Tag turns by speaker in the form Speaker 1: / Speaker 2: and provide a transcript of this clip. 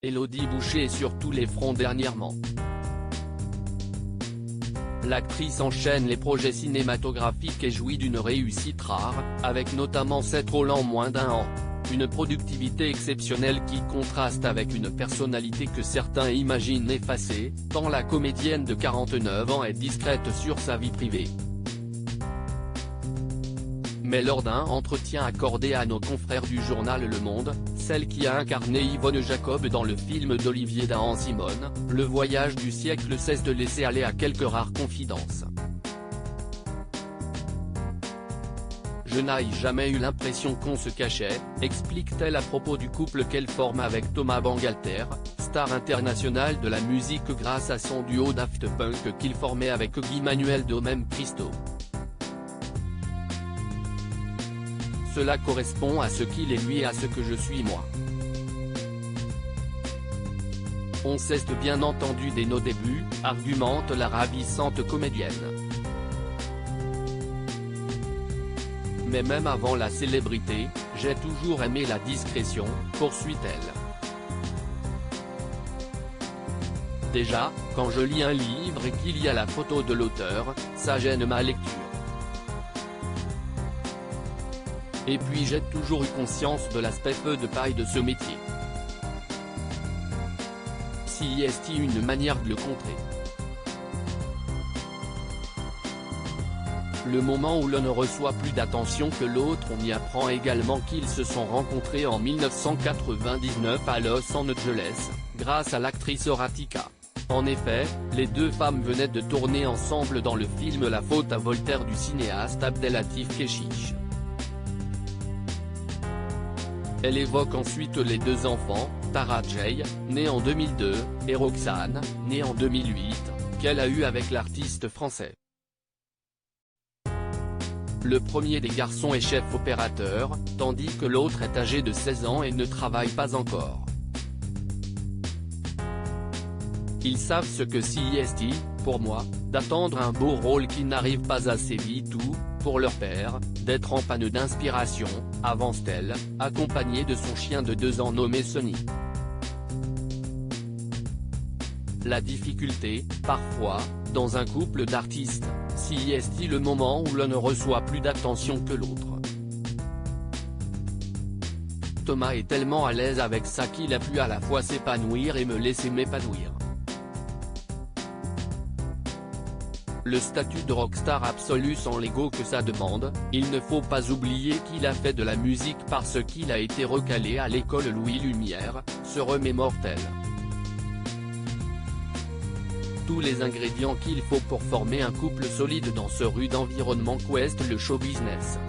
Speaker 1: Élodie Boucher sur tous les fronts dernièrement. L'actrice enchaîne les projets cinématographiques et jouit d'une réussite rare, avec notamment 7 rôles en moins d'1 an. Une productivité exceptionnelle qui contraste avec une personnalité que certains imaginent effacée, tant la comédienne de 49 ans est discrète sur sa vie privée. Mais lors d'un entretien accordé à nos confrères du journal Le Monde, celle qui a incarné Yvonne Jacob dans le film d'Olivier Dahan-Simone, Le Voyage du siècle, cesse de laisser aller à quelques rares confidences. Je n'ai jamais eu l'impression qu'on se cachait, explique-t-elle à propos du couple qu'elle forme avec Thomas Bangalter, star international de la musique grâce à son duo Daft Punk qu'il formait avec Guy Manuel de Même Christo. Cela correspond à ce qu'il est lui et à ce que je suis moi. On s'est bien entendu dès nos débuts, argumente la ravissante comédienne. Mais même avant la célébrité, j'ai toujours aimé la discrétion, poursuit-elle. Déjà, quand je lis un livre et qu'il y a la photo de l'auteur, ça gêne ma lecture. Et puis j'ai toujours eu conscience de l'aspect feu de paille de ce métier. Si est-il une manière de le contrer. Le moment où l'un ne reçoit plus d'attention que l'autre, on y apprend également qu'ils se sont rencontrés en 1999 à Los Angeles, grâce à l'actrice Ratika. En effet, les deux femmes venaient de tourner ensemble dans le film La faute à Voltaire du cinéaste Abdelatif Kechiche. Elle évoque ensuite les deux enfants, Tara Jay, née en 2002, et Roxane, née en 2008, qu'elle a eu avec l'artiste français. Le premier des garçons est chef opérateur, tandis que l'autre est âgé de 16 ans et ne travaille pas encore. Ils savent ce que c'est, pour moi, d'attendre un beau rôle qui n'arrive pas assez vite ou, pour leur père, d'être en panne d'inspiration, avance-t-elle, accompagnée de son chien de 2 ans nommé Sonny. La difficulté, parfois, dans un couple d'artistes, c'est le moment où l'un ne reçoit plus d'attention que l'autre. Thomas est tellement à l'aise avec ça qu'il a pu à la fois s'épanouir et me laisser m'épanouir. Le statut de rockstar absolu sans l'ego que ça demande, il ne faut pas oublier qu'il a fait de la musique parce qu'il a été recalé à l'école Louis Lumière, se remémore-t-elle. Tous les ingrédients qu'il faut pour former un couple solide dans ce rude environnement qu'ouest le show business.